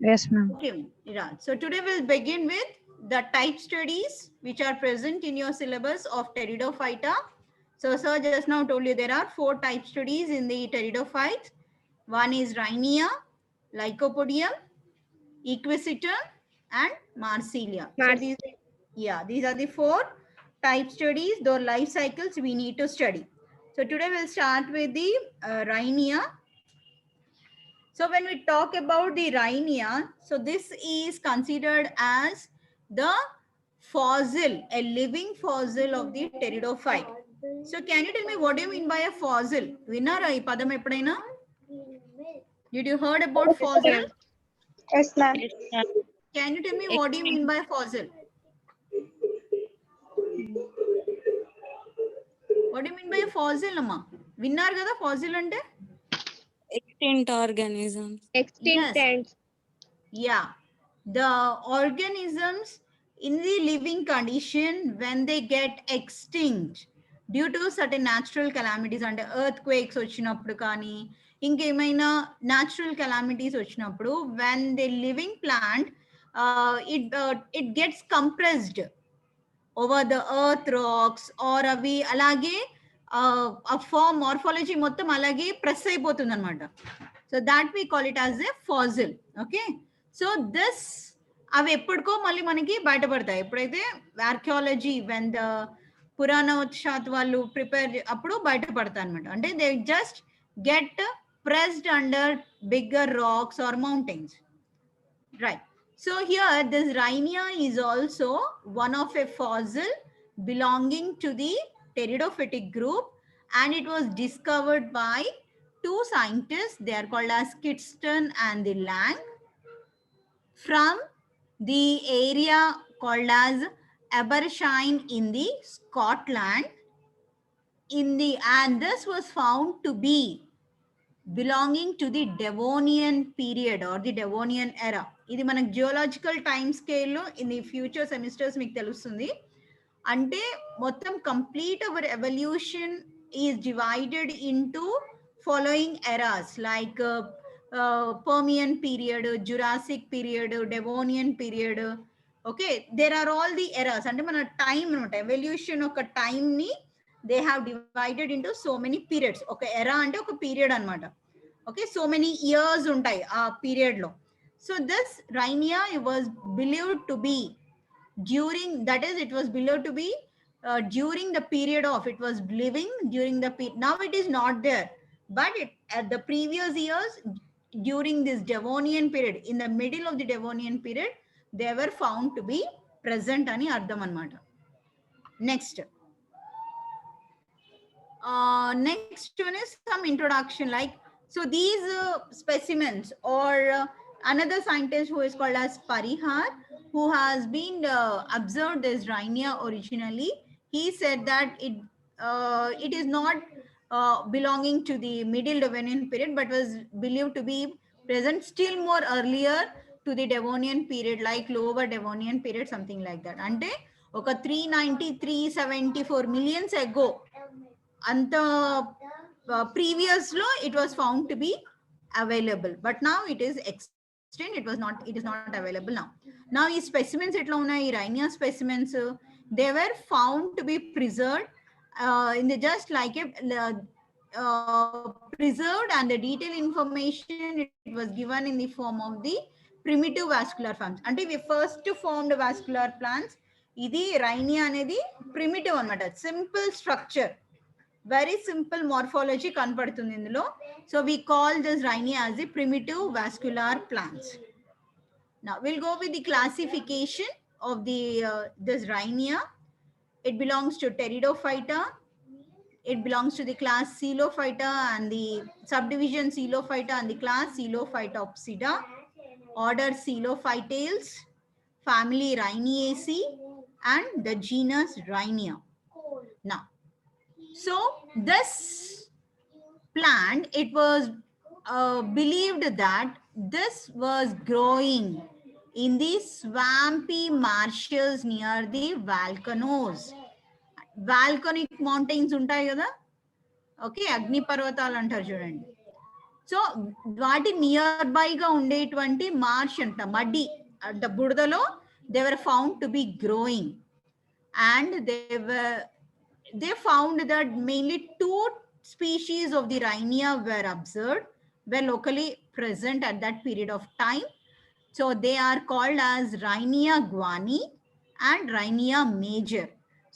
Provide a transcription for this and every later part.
Yes, ma'am. Okay, yeah. So today we'll begin with the type studies which are present in your syllabus of pteridophyta. So sir just now told you there are 4 type studies in the pteridophytes. One is Rhynia, Lycopodium, Equisetum and Marsilia. So these are the 4 type studies, their life cycles we need to study. So today we'll start with the Rhynia. So when we talk about the Rhynia, so this is considered as the fossil, a living fossil of the pteridophyte. So can you tell me what do you mean by a fossil? Vinnara ee padam eppudaina? Did you heard about Yes, fossil? ma'am. Yes, ma'am. Yes, ma'am. Can you tell me what do you mean by fossil? What do you mean by a fossil, amma? Vinnar kada fossil ante? Extinct organisms. Yes. Extinct. Yeah. The organisms in the living condition when they get extinct due to certain natural calamities and earthquakes వచ్చినప్పుడు కానీ ఇంకేమైనా natural calamities వచ్చినప్పుడు when the living plant it gets compressed over the earth rocks or అవి అలాగే ఆ form morphology మొత్తం అలాగే press అయిపోతుంది అనమాట. So that we call it as a fossil. Okay, so this అవి ఎప్పటికో మళ్ళీ మనకి బయటపడతాయి ఎప్పుడైతే ఆర్కియాలజీ వెన్ ద పురాణోత్షాత్ వాళ్ళు ప్రిపేర్ అప్పుడు బయటపడతాయి అనమాట. అంటే they just get pressed under bigger rocks or mountains, right? So here this Rhynia is also one of a fossil belonging to the pteridophytic group, and it was discovered by 2 scientists. They are called as Kidston and the Lang from the area called as Abershine in the Scotland. And this was found to be belonging to the Devonian period or the Devonian era. ఇది మనకు geological time స్కేల్లో in the future semesters మీకు తెలుస్తుంది. అంటే మొత్తం complete our evolution is divided into following eras like Permian period, Jurassic period, Devonian period. Okay, there are all the eras. అంటే మన time అనమాట, ఎవల్యూషన్ ఒక టైంని they have divided into so many periods. ఒక ఎరా అంటే ఒక period అనమాట. Okay, so many years ఉంటాయి ఆ పీరియడ్ లో. So this Rhynia was believed to be during, that is it was believed to be during the period of, it was living during the period. Now it is not there, but at the previous years during this Devonian period, in the middle of the Devonian period, they were found to be present ani ardham anamata. Next one is some introduction, like so these specimens or another scientist who is called as Parihar, who has been observed this Rhynia originally. He said that it is not belonging to the middle Devonian period, but was believed to be present still more earlier to the Devonian period, like lower Devonian period, something like that. Ante oka 394 millions ago anta previous law it was found to be available, but now it is extinct. It is not available now. Now these specimens etla unnai, Rhynia specimens, they were found to be preserved in the just like a preserved, and the detailed information it was given in the form of the primitive vascular forms. Ante we first formed vascular plants. Idi Rhynia anedi primitive anamata, simple structure, very simple morphology కనపడుతుంది ఇందులో. So we call this Rhynia as the primitive vascular plants. Now we'll go with the classification of the this Rhynia. It belongs to Pteridophyta. It belongs to the class Coelophyta and the subdivision Coelophyta and the class Coelophytopsida, order Coelophytales, family Rhyniaceae, and the genus Rhynia. Now, so this plant, it was believed that this was growing in the swampy marshes near the volcanoes. Volcanic mountains ఉంటాయి కదా, okay, అగ్ని పర్వతాలు అంటారు చూడండి. So వాటి near బైగా ఉండేటువంటి Marsh అంట మడ్డి అంటే బురదలో they were found to be growing and they found that mainly two species of the rhinia were observed, were locally present at that period of time. So they are called as Rhinia guani and Rhinia major.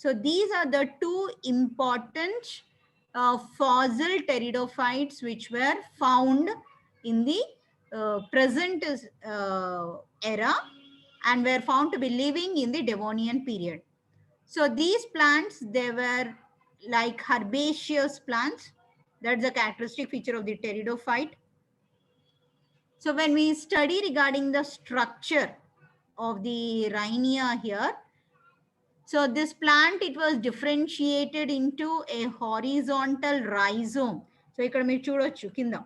So these are the two important fossil pteridophytes which were found in the present era and were found to be living in the Devonian period. So these plants, they were like herbaceous plants. That's a characteristic feature of the pteridophyte. So when we study regarding the structure of the Rhinia here, so this plant, it was differentiated into a horizontal rhizome. So ikkada meer chudochu kinda.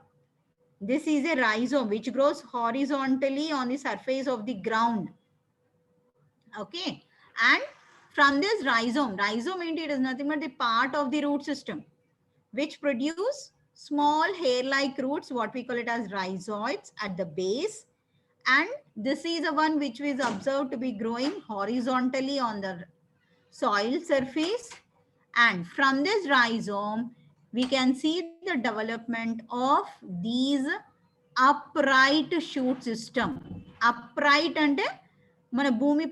This is a rhizome which grows horizontally on the surface of the ground. Okay. And from this rhizome it is nothing but the part of the root system which produce small hair-like roots, what we call it as rhizoids at the base. And this is the one which is observed to be growing horizontally on the soil surface. And from this rhizome, we can see the development of these upright shoot system. Upright అంటే మన భూమి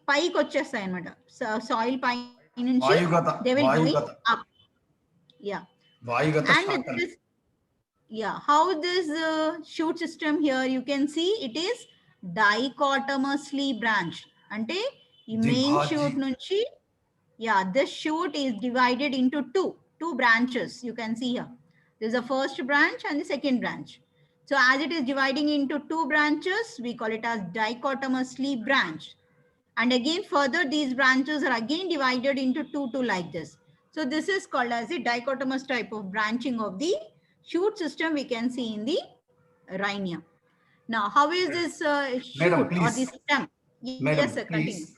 పైకి వచ్చేస్తాయి అన్నమాట soil పై నుంచి they will going up yeah and this how this shoot system here you can see it is dichotomously branched అంటే ఈ main shoot నుంచి this shoot is divided into two branches. You can see here there's a first branch and the second branch. So as it is dividing into two branches, we call it as dichotomously branched. And again further these branches are again divided into two like this. So this is called as a dichotomous type of branching of the shoot system we can see in the Rhinia. Now how is this shoot Madam, or the stem? Madam, yes sir, continue.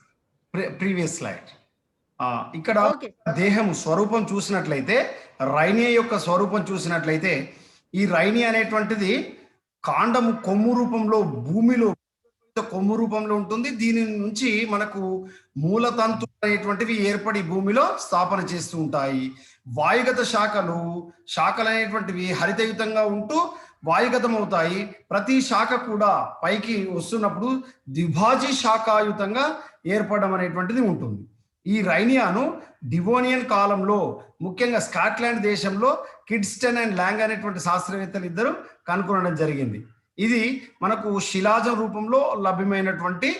Previous slide. ఇక్కడ దేహం స్వరూపం చూసినట్లయితే రైనియా యొక్క స్వరూపం చూసినట్లయితే ఈ రైనియా అనేటువంటిది కాండము కొమ్ము రూపంలో భూమిలో కొమ్ము రూపంలో ఉంటుంది. దీని నుంచి మనకు మూలతంతు అనేటువంటివి ఏర్పడి భూమిలో స్థాపన చేస్తూ ఉంటాయి. వాయుగత శాఖలు అనేటువంటివి హరితయుతంగా ఉంటూ వాయుగతం అవుతాయి. ప్రతి శాఖ కూడా పైకి వస్తున్నప్పుడు ద్విభాజీ శాఖాయుతంగా ఏర్పడడం అనేటువంటిది ఉంటుంది. ఈ రైనియాను డివోనియన్ కాలంలో ముఖ్యంగా స్కాట్లాండ్ దేశంలో కిడ్స్టన్ అండ్ లాంగ్ అనేటువంటి శాస్త్రవేత్తలు ఇద్దరు కనుగొనడం జరిగింది. ఇది మనకు శిలాజం రూపంలో లభ్యమైనటువంటి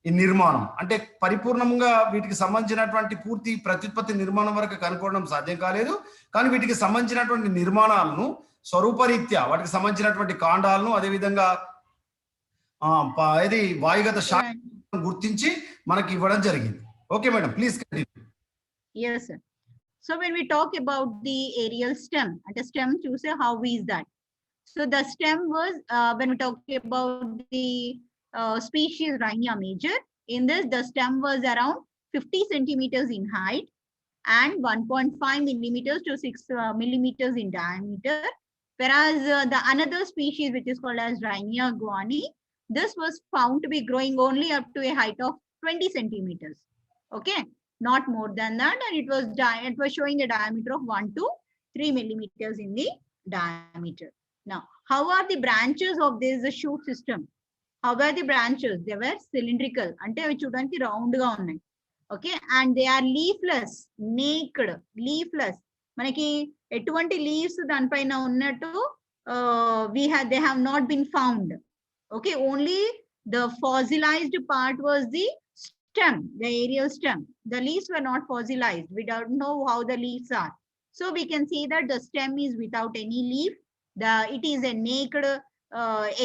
ఈ నిర్మాణం. అంటే పరిపూర్ణంగా వీటికి సంబంధించినటువంటి పూర్తి ప్రత్యుత్పత్తి నిర్మాణం వరకు కనుక్కోవడం సాధ్యం కాలేదు. కానీ వీటికి సంబంధించినటువంటి నిర్మాణాలను స్వరూపరీత్యా వాటికి సంబంధించినటువంటి కాండాలను అదేవిధంగా ఇది వాయుగత శాఖను గుర్తించి మనకి ఇవ్వడం జరిగింది. Okay, madam, please continue. Yes, sir. So when we talk about the aerial stem, and the stem, choose how is that? So the stem was when we talk about the species Rhinia major. In this, the stem was around 50 centimeters in height and 1.5 millimeters to 6 millimeters in diameter. Whereas the another species which is called as Rhinia guani, this was found to be growing only up to a height of 20 centimeters. Okay, not more than that, and it was showing a diameter of 1 to 3 millimeters in the diameter. Now, how are the branches of this shoot system? How were the branches? They were cylindrical, ante avi chudaniki round ga unnai. Okay, and they are leafless, naked, leafless. Manaki etuvanti leaves dan paina unnattu they have not been found. Okay, only the fossilized part was the stem, the aerial stem. The leaves were not fossilized. We don't know how the leaves are. So we can see that the stem is without any leaf. It is a naked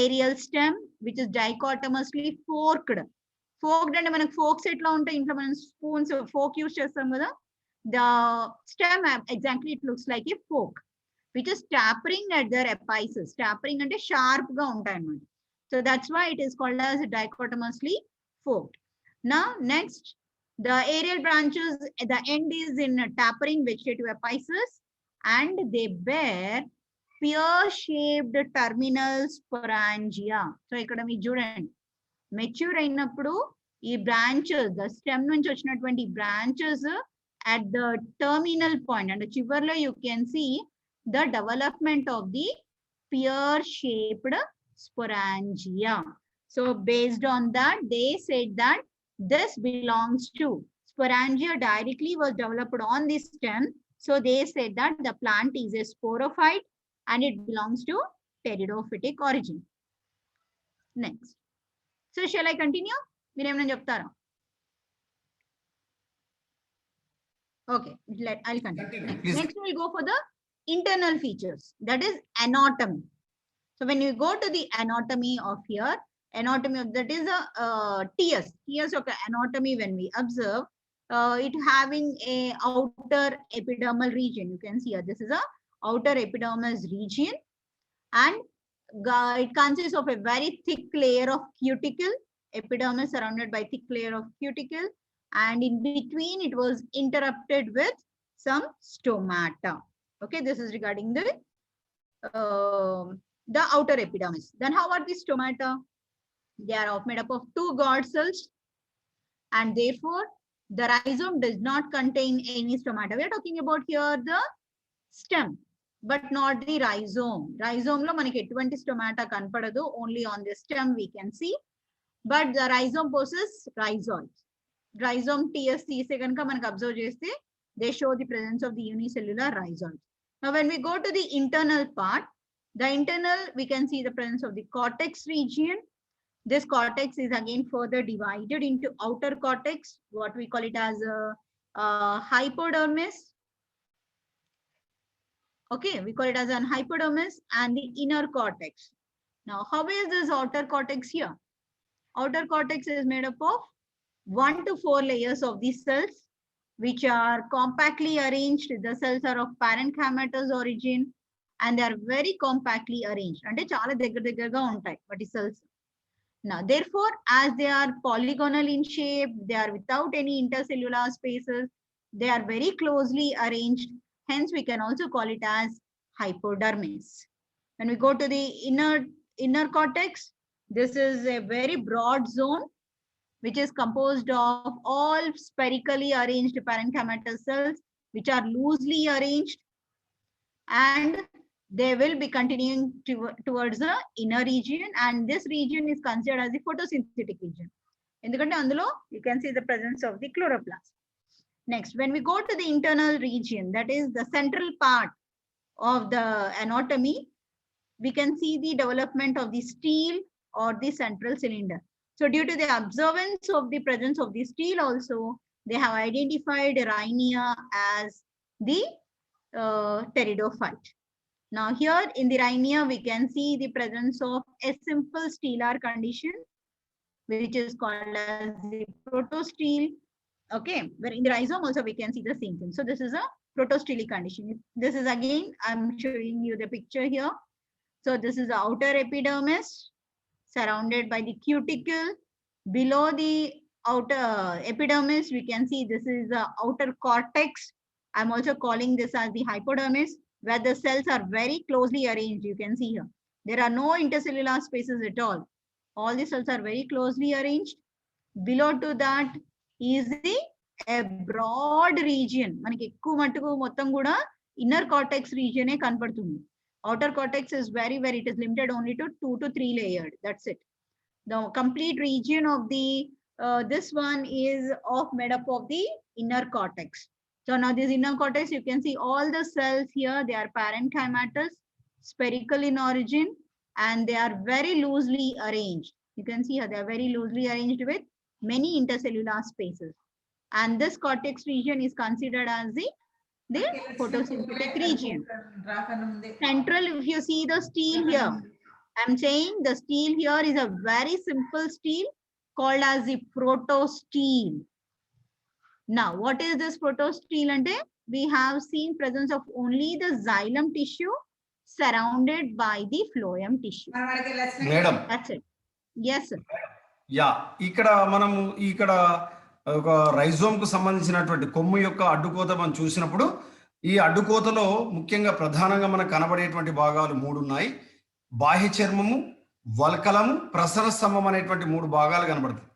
aerial stem which is dichotomously forked. Forked and manaku forks etla untayi intlo మనం spoons fork use chestam kada. The stem exactly it looks like a fork which is tapering at their apices. Tapering ante sharp ga untayi annamata. So that's why it is called as dichotomously forked. Now, next, the aerial branches, the end is in tapering vegetative apices and they bear pear-shaped terminal sporangia. So ఇక్కడ మీరు చూడండి, mature అయినప్పుడు ఈ branches, the stem నుంచి వచ్చినటువంటి branches at the terminal point and చివర్లో you can see the development of the pear-shaped sporangia. So based on that, they said that this belongs to sporangia directly was developed on this stem. So they said that the plant is a sporophyte and it belongs to pteridophytic origin. Next. So shall I continue? మీరు ఏమైనా చెప్తారా? Okay, I'll continue. Next we'll go for the internal features, that is anatomy. So when you go to the anatomy of here, anatomy of that is a TS of anatomy. When we observe it having a outer epidermal region, you can see here, this is a outer epidermis region, and it consists of a very thick layer of cuticle, epidermis surrounded by thick layer of cuticle, and in between it was interrupted with some stomata. Okay, this is regarding the outer epidermis. Then how are the stomata? They are made up of 2 guard cells, and therefore the rhizome does not contain any stomata. We are talking about here the stem, but not the rhizome. Rhizome lo manaki ettuvanti stomata kanpadadu, only on the stem we can see, but the rhizome possesses rhizoids. Rhizome TS తీసే కనుక మనకు observe చేస్తే they show the presence of the unicellular rhizoids. Now when we go to the internal part, the internal we can see the presence of the cortex region. This cortex is again further divided into outer cortex, what we call it as a hypodermis. Okay, we call it as an hypodermis, and the inner cortex. Now how is this outer cortex here? Outer cortex is made up of 1 to 4 layers of these cells, which are compactly arranged. The cells are of parenchymatous origin and they are very compactly arranged. And chala దగ్గరగా ఉంటాయి వాటి cells. Now therefore, as they are polygonal in shape, they are without any intercellular spaces, they are very closely arranged. Hence we can also call it as hypodermis. When we go to the inner cortex, this is a very broad zone which is composed of all spherically arranged parenchymatous cells, which are loosely arranged, and they will be continuing towards the inner region, and this region is considered as the photosynthetic region. Endukante andulo you can see the presence of the chloroplast. Next, when we go to the internal region, that is the central part of the anatomy, we can see the development of the stele or the central cylinder. So due to the observance of the presence of the stele also, they have identified Rhynia as the pteridophyte. Now here in the Rhynia, we can see the presence of a simple stelar condition, which is called as the protostele. Okay, where in the rhizome also we can see the same thing. So this is a protostelic condition. This is again, I'm showing you the picture here. So this is the outer epidermis surrounded by the cuticle. Below the outer epidermis, we can see this is the outer cortex. I'm also calling this as the hypodermis, where the cells are very closely arranged. You can see here, there are no intercellular spaces at all. All the cells are very closely arranged. Below to that is a broad region. మనకి ఎక్కువ మట్టుకు మొత్తం కూడా inner cortex region ఏ కనపడుతుంది. Outer cortex is very, it is limited only to 2 to 3 layered. That's it. The complete region of the this one is made up of the inner cortex. So now this inner cortex, you can see all the cells here, they are parenchymatous, spherical in origin, and they are very loosely arranged. You can see here they are very loosely arranged with many intercellular spaces. And this cortex region is considered as the photosynthetic region. Central, if you see the stele here, I'm saying the stele here is a very simple stele called as the protostele. Now, what is this protostele? And we have seen presence of only the xylem tissue surrounded by the phloem tissue. Madam. That's it. Yes, sir. Yeah, ఇక్కడ ఒక rhizome కు సంబంధించినటువంటి కొమ్ము యొక్క అడ్డుకోత మనం చూసినప్పుడు ఈ అడ్డుకోతలో ముఖ్యంగా ప్రధానంగా మనకు కనబడేటువంటి భాగాలు 3 ఉన్నాయి. బాహ్య చర్మము, వల్కలము, ప్రసర స్తంభం అనేటువంటి 3 భాగాలు కనబడతాయి.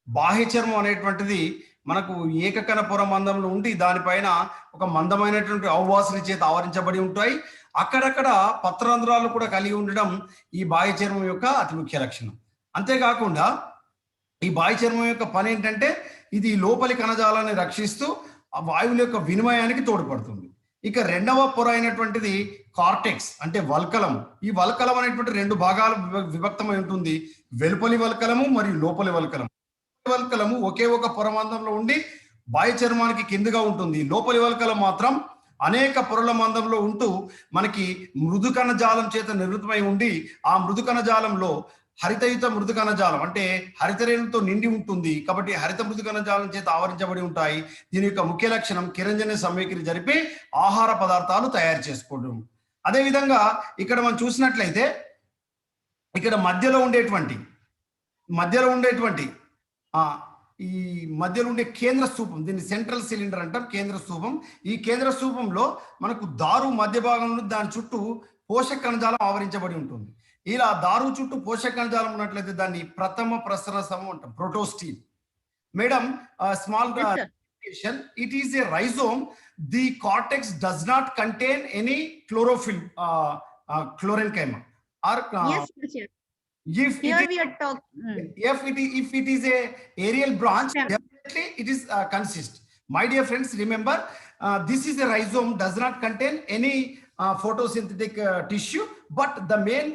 బాహ్య చర్మం అనేటువంటిది మనకు ఏకకణ పొర మందంలో ఉండి దానిపైన ఒక మందమైనటువంటి ఔవాసుల చేత ఆవరించబడి ఉంటాయి. అక్కడక్కడ పత్రరంధ్రాలు కూడా కలిగి ఉండడం ఈ బాహ్య చర్మం యొక్క అతి ముఖ్య లక్షణం. అంతేకాకుండా ఈ బాహ్య చర్మం యొక్క పని ఏంటంటే ఇది లోపలి కణజాలాన్ని రక్షిస్తూ ఆ వాయువుల యొక్క వినిమయానికి తోడ్పడుతుంది. ఇక రెండవ పొర అయినటువంటిది కార్టెక్స్ అంటే వల్కలము. ఈ వల్కలం అనేటువంటి 2 భాగాలు విభక్తమై ఉంటుంది. వెలుపలి వల్కలము మరియు లోపలి వల్కలము. వల్కలము ఒకే ఒక పొరమందంలో ఉండి బాహ్య చర్మానికి కిందగా ఉంటుంది. లోపలి వల్కలం మాత్రం అనేక పొరల మందంలో ఉంటూ మనకి మృదు కణజాలం చేత నిర్మితమై ఉండి ఆ మృదు కణజాలంలో హరితయుత మృదు కణజాలం అంటే హరితరేణులతో నిండి ఉంటుంది. కాబట్టి హరిత మృదు కణజాలం చేత ఆవరించబడి ఉంటాయి. దీని యొక్క ముఖ్య లక్షణం కిరణజన్య సమీకరణ జరిపి ఆహార పదార్థాలు తయారు చేసుకోవడం. అదేవిధంగా ఇక్కడ మనం చూసినట్లయితే ఇక్కడ మధ్యలో ఉండేటువంటి ఈ మధ్యలో ఉండే కేంద్ర స్థూపం, దీన్ని సెంట్రల్ సిలిండర్ అంటాం, కేంద్ర స్థూపం. ఈ కేంద్ర స్థూపంలో మనకు దారు మధ్య భాగంలో దాని చుట్టూ పోషక కణజాలం ఆవరించబడి ఉంటుంది. ఇలా దారు చుట్టూ పోషక కణజాలం ఉన్నట్లయితే దాన్ని ప్రథమ ప్రసర సమం అంటాం, protostele. Madam small it is a rhizome. The cortex does not contain any chlorophyll, chlorenchyma or yes, yes. if Here it we are talking. if it is a aerial branch, definitely it is consist. My dear friends, remember this is a rhizome, does not contain any photosynthetic tissue, but the main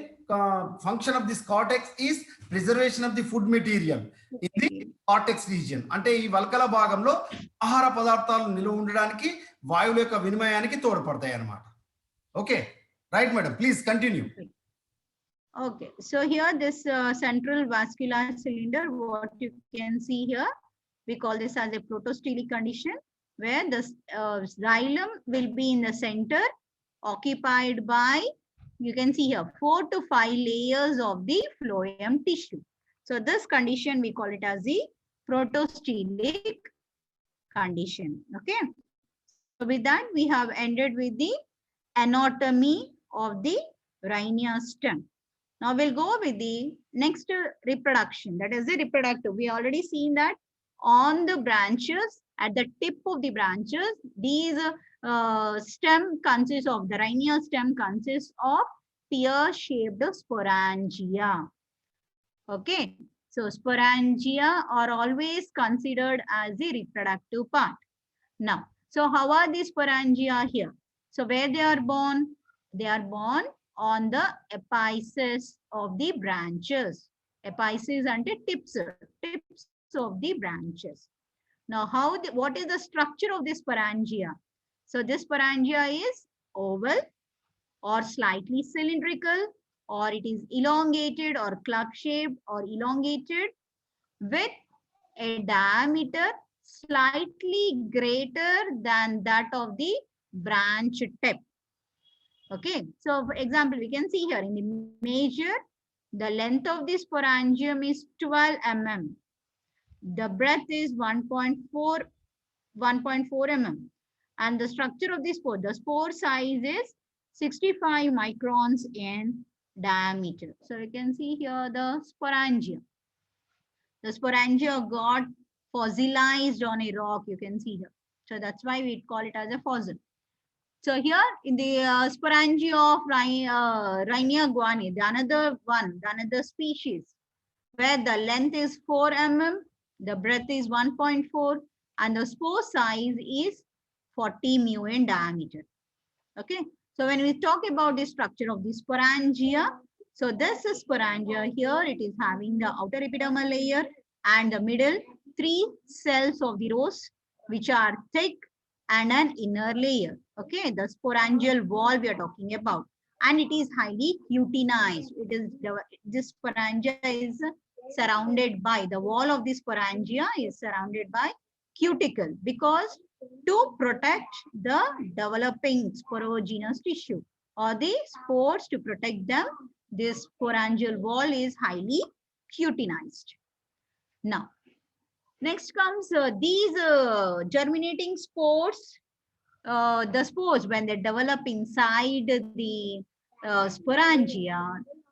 function of this cortex is preservation of the food material in the cortex region. అంటే ఈ వల్కల భాగంలో ఆహార పదార్థాలు నిలువ ఉండడానికి వాయువుల యొక్క వినిమయానికి తోడ్పడతాయి అన్నమాట. Okay, right madam, please continue. Okay, so here this central vascular cylinder, what you can see here, we call this as a protostelic condition, where the xylem will be in the center, occupied by, you can see here, 4 to 5 layers of the phloem tissue. So this condition we call it as the protostelic condition. Okay, so with that we have ended with the anatomy of the Rhynia stem. Now we'll go with the next reproduction, that is the reproductive. We already seen that on the branches, at the tip of the branches, these stem consists of, the Rhynia stem consists of pear-shaped sporangia. Okay, so sporangia are always considered as the reproductive part. Now, so how are these sporangia here? So where they are born? They are born on the apices of the branches. Apices and tips of the branches. Now, what is the structure of this sporangia? So this sporangia is oval or slightly cylindrical, or it is elongated or club-shaped or elongated with a diameter slightly greater than that of the branch tip. Okay, so for example, we can see here in the measure, the length of this sporangium is 12 mm. The breadth is 1.4 mm. And the structure of the spore size is 65 microns in diameter. So you can see here the sporangia. The sporangia got fossilized on a rock, you can see here. So that's why we call it as a fossil. So here in the sporangia of Rhynia guani, the another species, where the length is 4 mm, the breadth is 1.4, and the spore size is 40 mu in diameter. Okay, so when we talk about the structure of the sporangia, so this is sporangia here, it is having the outer epidermal layer and the middle 3 cells of the rows, which are thick, and an inner layer. Okay, the sporangial wall we are talking about, and it is highly cutinized. This sporangia is surrounded by, the wall of this sporangia is surrounded by cuticle, because to protect the developing sporogenous tissue or the spores, to protect them, this sporangial wall is highly cutinized. Now, next comes these germinating spores the spores, when they develop inside the sporangia,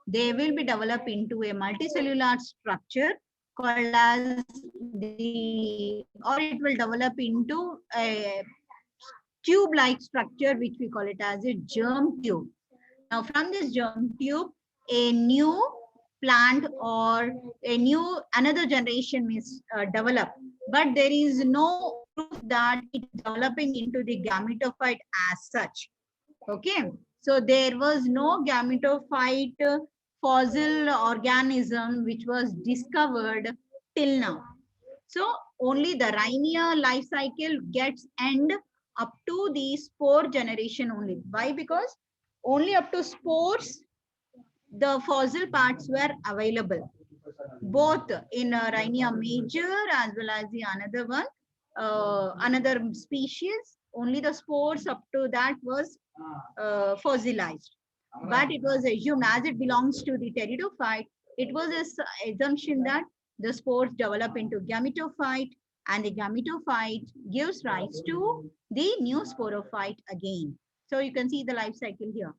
they will be developed into a multicellular structure called as or it will develop into a tube-like structure, which we call it as a germ tube. Now, from this germ tube, a new plant or another generation is developed, but there is no proof that it is developing into the gametophyte as such. Okay, so there was no gametophyte fossil organism which was discovered till now. So only the Rhynia life cycle gets end up to the spore generation only. Why? Because only up to spores the fossil parts were available, both in Rhynia major as well as the another one, another species. Only the spores up to that was fossilized. But it was assumed, as it belongs to the pteridophyte, it was an assumption that the spores develop into gametophyte, and the gametophyte gives rise to the new sporophyte again. So you can see the life cycle here.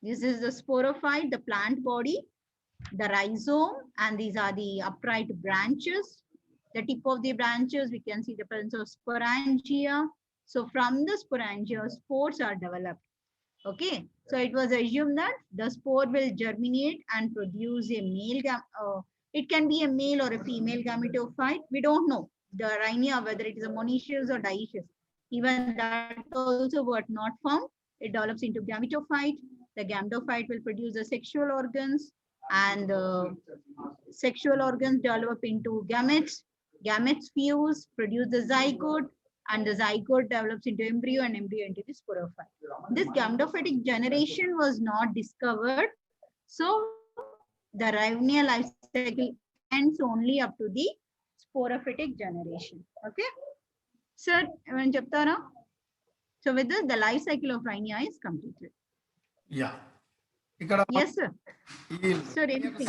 This is the sporophyte, the plant body, the rhizome, and these are the upright branches. The tip of the branches, we can see the presence of sporangia. So from the sporangia, spores are developed. Okay, so it was assumed that the spore will germinate and produce a male, it can be a male or a female gametophyte. We don't know the Rhynia, whether it is a monoecious or dioecious. Even that also was not found. It develops into gametophyte. The gametophyte will produce the sexual organs, and sexual organs develop into gametes. Gametes fuse, produce the zygote, and the zygote develops into embryo, and embryo into the sporophyte. This gametophytic generation was not discovered, so the Rhynia life cycle ends only up to the sporophytic generation. Okay, sir, so with this, the life cycle of Rhynia is completed. Yeah. ఇక్కడ Yes, sir. ఈ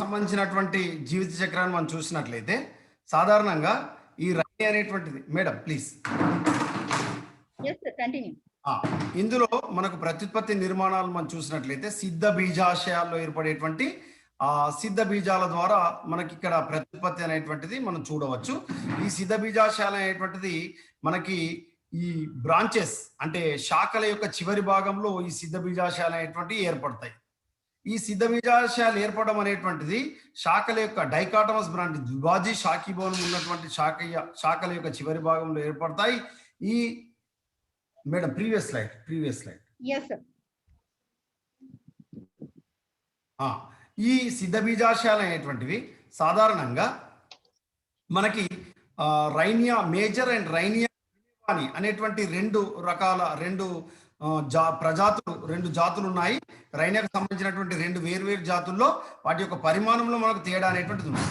సంబంధించినటువంటి జీవిత చక్రాన్ని మనం చూసినట్లయితే సాధారణంగా ఈ rainy అనేటువంటిది, madam please. Yes, sir, continue. ఇందులో మనకు ప్రత్యుత్పత్తి నిర్మాణాలు మనం చూసినట్లయితే సిద్ధ బీజాశయాల్లో ఏర్పడేటువంటి సిద్ధ బీజాల ద్వారా మనకి ఇక్కడ ప్రత్యుత్పత్తి అనేటువంటిది మనం చూడవచ్చు. ఈ సిద్ధ బీజాశయాలు అనేటువంటిది మనకి ఈ బ్రాంచెస్ అంటే శాఖల యొక్క చివరి భాగంలో ఈ సిద్ధ బీజాశయాలు అనేటువంటివి ఏర్పడతాయి. ఈ సిద్ధ బీజాశయాలు ఏర్పడడం అనేటువంటిది శాఖల యొక్క డైకాటమస్ బ్రాంచ్, ద్విభాజీ శాఖీభవనం ఉన్నటువంటి శాఖల యొక్క చివరి భాగంలో ఏర్పడతాయి. ఈ madam previous slide. Yes, sir. ఈ సిద్ధ బీజాశయాలు అనేటువంటివి సాధారణంగా మనకి రైనియా మేజర్ అండ్ రైనియా అనేటువంటి రెండు జాతులు ఉన్నాయి. రైనియాకు సంబంధించినటువంటి రెండు వేర్వేరు జాతుల్లో వాటి యొక్క పరిమాణంలో మనకు తేడా అనేటువంటిది ఉంది.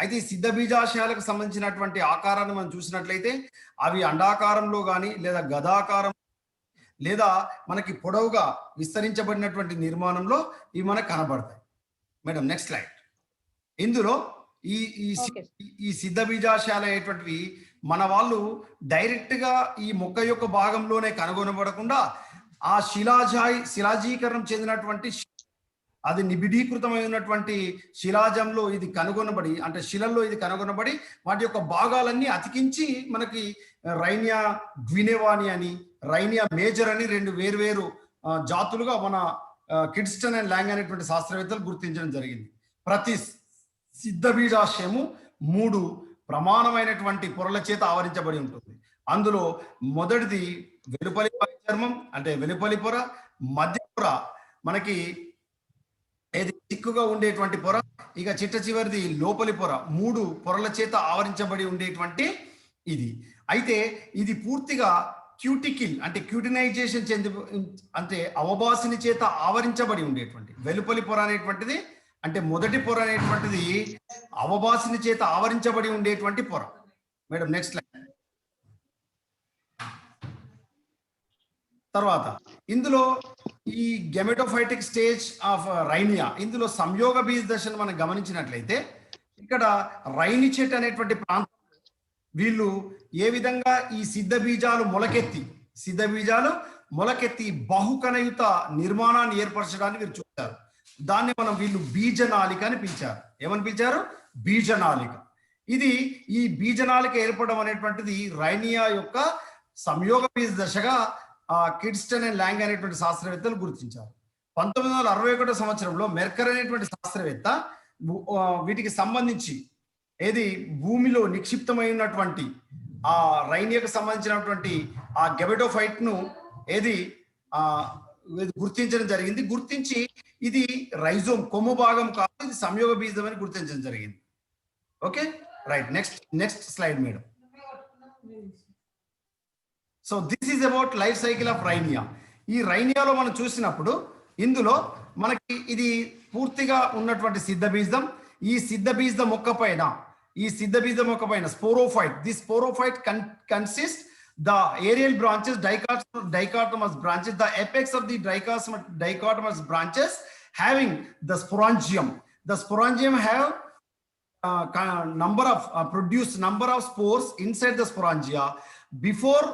అయితే ఈ సిద్ధ బీజాశయాలకు సంబంధించినటువంటి ఆకారాన్ని మనం చూసినట్లయితే అవి అండాకారంలో కానీ లేదా గదాకారం లేదా మనకి పొడవుగా విస్తరించబడినటువంటి నిర్మాణంలో ఇవి మనకు కనబడతాయి. Madam next slide. ఇందులో ఈ సిద్ధ బీజాశయాలు అనేటువంటివి మన వాళ్ళు డైరెక్ట్ గా ఈ మొక్క యొక్క భాగంలోనే కనుగొనబడకుండా ఆ శిలాజీకరణం చెందినటువంటి అది నిబిడీకృతమైనటువంటి శిలాజంలో ఇది కనుగొనబడి, అంటే శిలల్లో ఇది కనుగొనబడి వాటి యొక్క భాగాలన్నీ అతికించి మనకి రైనియా గ్వినెవాని అని రైనియా మేజర్ అని రెండు వేర్వేరు జాతులుగా మన కిడ్స్టన్ అండ్ లాంగ్ అనేటువంటి శాస్త్రవేత్తలు గుర్తించడం జరిగింది. ప్రతి సిద్ధ బీజాశయము 3 ప్రమాణమైనటువంటి పొరల చేత ఆవరించబడి ఉంటుంది. అందులో మొదటిది వెలుపలి చర్మం అంటే వెలుపలి పొర, మధ్య పొర మనకి ఏది చిక్కుగా ఉండేటువంటి పొర, ఇక చిట్ట చివరిది లోపలి పొర. 3 పొరల చేత ఆవరించబడి ఉండేటువంటి ఇది. అయితే ఇది పూర్తిగా క్యూటికిల్ అంటే క్యూటినైజేషన్ అంటే అవబాసిని చేత ఆవరించబడి ఉండేటువంటి వెలుపలి పొర అనేటువంటిది, అంటే మొదటి పొర అనేటువంటిది అవబాసిని చేత ఆవరించబడి ఉండేటువంటి పొర. Madam next line. తర్వాత ఇందులో ఈ గెమెటోఫైటిక్ స్టేజ్ ఆఫ్ రైనియా, ఇందులో సంయోగ బీజ దశను మనం గమనించినట్లయితే ఇక్కడ రైనిచెట్ అనేటువంటి ప్రాంతం వీళ్ళు ఏ విధంగా ఈ సిద్ధ బీజాలు మొలకెత్తి సిద్ధ బీజాలు మొలకెత్తి బహుకణయుత నిర్మాణాన్ని ఏర్పరచడానికి వీరు చూశారు. దాన్ని మనం వీళ్ళు బీజనాళిక అని పిలిచారు. ఏమని పిలిచారు? బీజనాళిక. ఇది ఈ బీజనాళిక ఏర్పడడం అనేటువంటిది రైనియా యొక్క సంయోగ బీజ దశగా కిడ్స్టన్ అండ్ లాంగ్ అనేటువంటి శాస్త్రవేత్తలు గుర్తించారు. 1961 సంవత్సరంలో మెర్కర్ అనేటువంటి శాస్త్రవేత్త వీటికి సంబంధించి ఏది భూమిలో నిక్షిప్తమై ఉన్నటువంటి ఆ రైనియాకు సంబంధించినటువంటి ఆ గెమెటోఫైట్ ను ఏది గుర్తించడం జరిగింది. గుర్తించి ఇది రైజోమ్ కొమ్ము భాగం కాదు, ఇది సంయోగ బీజం అని గుర్తించడం జరిగింది. Okay, right. Next slide madam. So this is about life cycle of Rhynia. ఈ రైనియాలో మనం చూసినప్పుడు ఇందులో మనకి ఇది పూర్తిగా ఉన్నటువంటి సిద్ధ బీజం. ఈ సిద్ధ బీజ మొక్క పైన sporophyte. The sporophyte consist the aerial branches, dichotomous branches, the apex of the dichotomous branches having the sporangium. The sporangium have produce number of spores inside the sporangia. Before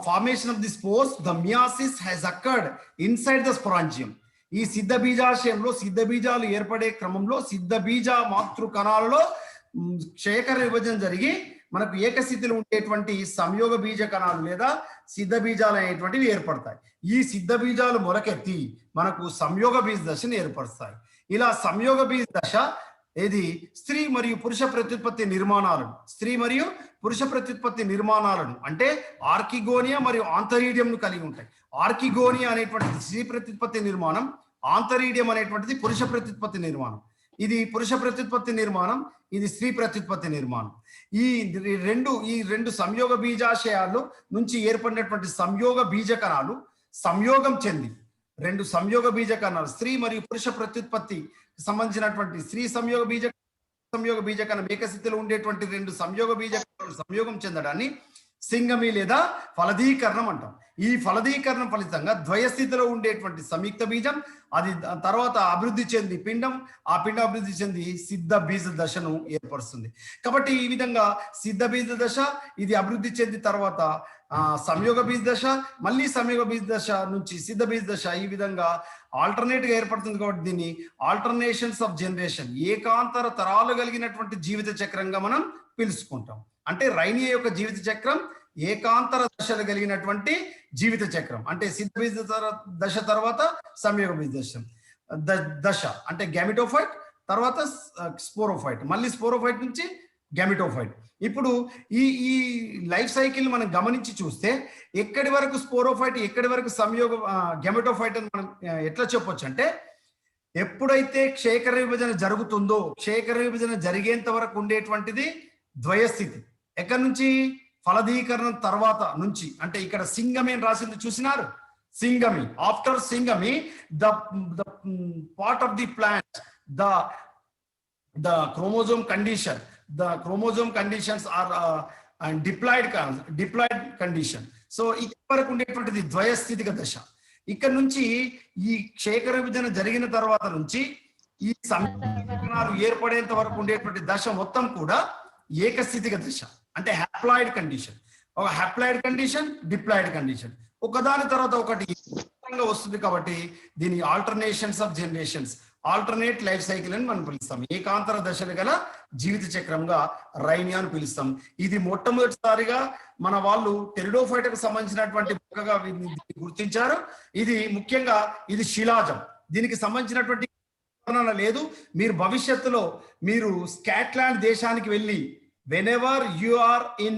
formation of the spores, the meiosis has occurred inside the sporangium. ఈ సిద్ధ బీజాశయంలో సిద్ధ బీజాలు ఏర్పడే క్రమంలో సిద్ధ బీజ మాతృ కణాలలో క్షేకర విభజన జరిగి మనకు ఏకస్థితిలో ఉండేటువంటి సంయోగ బీజ కణాలు లేదా సిద్ధ బీజాలు అనేటువంటివి ఏర్పడతాయి. ఈ సిద్ధ బీజాలు మొలకెత్తి మనకు సంయోగ బీజ దశను ఏర్పరుస్తాయి. ఇలా సంయోగ బీజ దశ ఏది స్త్రీ మరియు పురుష ప్రత్యుత్పత్తి నిర్మాణాలను అంటే ఆర్కిగోనియా మరియు ఆంతరీడియం ను కలిగి ఉంటాయి. ఆర్కిగోనియా అనేటువంటిది స్త్రీ ప్రత్యుత్పత్తి నిర్మాణం, ఆంతరీడియం అనేటువంటిది పురుష ప్రత్యుత్పత్తి నిర్మాణం. ఇది పురుష ప్రత్యుత్పత్తి నిర్మాణం, ఇది స్త్రీ ప్రత్యుత్పత్తి నిర్మాణం. ఈ రెండు సంయోగ బీజాశయాలు నుంచి ఏర్పడినటువంటి సంయోగ బీజ కణాలు సంయోగం చెంది రెండు సంయోగ బీజ కణాలు స్త్రీ మరియు పురుష ప్రత్యుత్పత్తి సంబంధించినటువంటి స్త్రీ సంయోగ బీజ కణం ఏకస్థితిలో ఉండేటువంటి రెండు సంయోగ బీజ కణాలు సంయోగం చెందడాన్ని సింగమి లేదా ఫలదీకరణం అంటాం. ఈ ఫలదీకరణం ఫలితంగా ద్వయస్థితిలో ఉండేటువంటి సంయుక్త బీజం అది తర్వాత అభివృద్ధి చెంది పిండం, ఆ పిండం అభివృద్ధి చెంది సిద్ధ బీజ దశను ఏర్పరుస్తుంది. కాబట్టి ఈ విధంగా సిద్ధ బీజ దశ ఇది అభివృద్ధి చెంది తర్వాత సంయోగ బీజ దశ, మళ్ళీ సంయోగ బీజ దశ నుంచి సిద్ధ బీజ దశ ఈ విధంగా ఆల్టర్నేట్ గా ఏర్పడుతుంది. కాబట్టి దీన్ని ఆల్టర్నేషన్స్ ఆఫ్ జనరేషన్, ఏకాంతర తరాలు కలిగినటువంటి జీవిత చక్రంగా మనం పిలుచుకుంటాం. అంటే రైనియా యొక్క జీవిత చక్రం ఏకాంతర దశలు కలిగినటువంటి జీవిత చక్రం. అంటే సిద్ధ బీజ దశ తర్వాత సంయోగ బీజ దశ అంటే గ్యామిటోఫైట్, తర్వాత స్పోరోఫైట్, మళ్ళీ స్పోరోఫైట్ నుంచి గ్యామిటోఫైట్. ఇప్పుడు ఈ లైఫ్ సైకిల్ మనం గమనించి చూస్తే ఎక్కడి వరకు స్పోరోఫైట్, ఎక్కడి వరకు సంయోగ గ్యామిటోఫైట్ అని మనం ఎట్లా చెప్పొచ్చు అంటే, ఎప్పుడైతే క్షేకర విభజన జరుగుతుందో క్షేకర విభజన జరిగేంత వరకు ఉండేటువంటిది ద్వయస్థితి. ఎక్కడి నుంచి? ఫలదీకరణం తర్వాత నుంచి. అంటే ఇక్కడ సింగమి అని రాసింది చూసినారు, syngamy. After syngamy the part of the plant the chromosome conditions are diploid condition. So ఇక్కడ వరకు ఉండేటువంటిది ద్వయస్థితిక దశ. ఇక్కడ నుంచి ఈ క్షేకర విభజన జరిగిన తర్వాత నుంచి ఈ సమీకరణాలు ఏర్పడేంత వరకు ఉండేటువంటి దశ మొత్తం కూడా ఏకస్థితిక దశ. అంటే హ్యాప్లాయిడ్ కండిషన్, ఒక హ్యాప్లాయిడ్ కండిషన్, డిప్లాయిడ్ కండిషన్, ఒకదాని తర్వాత ఒకటి వస్తుంది. కాబట్టి దీని alternations of generations, alternate life cycle అని మనం పిలుస్తాం. ఏకాంతర దశలు గల జీవిత చక్రంగా రైనియా అని పిలుస్తాం. ఇది మొట్టమొదటిసారిగా మన వాళ్ళు టెరిడోఫైట్ కు సంబంధించినటువంటి మొక్కగా గుర్తించారు. ఇది ముఖ్యంగా ఇది శిలాజం. దీనికి సంబంధించినటువంటి లేదు. మీరు భవిష్యత్తులో మీరు స్కాట్లాండ్ దేశానికి వెళ్ళి whenever you are in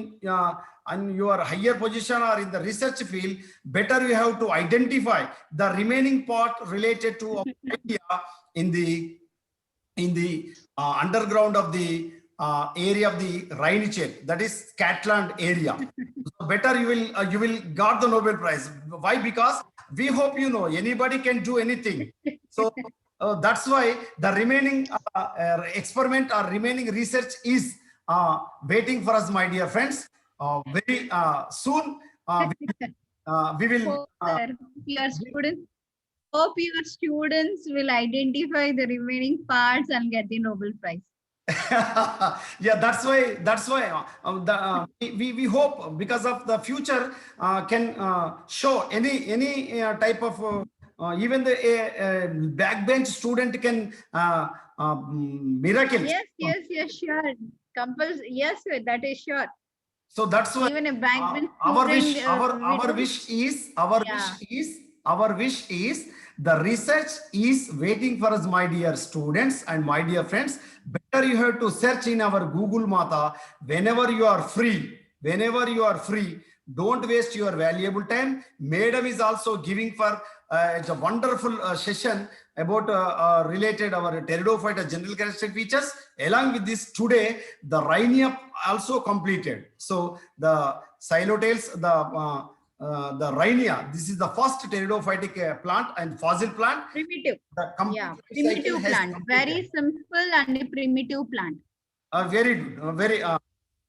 your higher position or in the research field, better you have to identify the remaining part related to idea in the underground of the area of the Rhine-Chain, that is Scotland area. So better you will got the Nobel Prize. Why? Because we hope anybody can do anything. So that's why the remaining experiment or remaining research is waiting for us, my dear friends. Very soon we will hope your students will identify the remaining parts and get the Nobel Prize. Yeah, that's why we hope because of the future can show any type of even the backbench student can miracles. Yes, sure. Yes, sir, that is sure. So that's why Even a backbench our wish student, our will- wish is our Yeah. wish is the research is waiting for us, my dear students and my dear friends. Better you have to search in our Google Mata whenever you are free. Whenever you are free, don't waste your valuable time. Madam is also giving for it's a wonderful session about related our pteridophyte general characteristic features. Along with this, today the rhinia also completed. So the Xylotails, the rhinia, this is the first pteridophytic plant and fossil plant. primitive. The complete Yeah, cycle primitive has plant. completed. Very simple and a primitive plant. Very good. Very.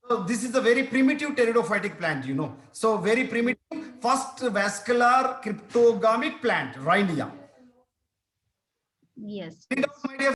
So this is a very primitive pteridophytic plant, you know. So very primitive, first vascular cryptogamic plant, rhinia. Yes. Read out, my dear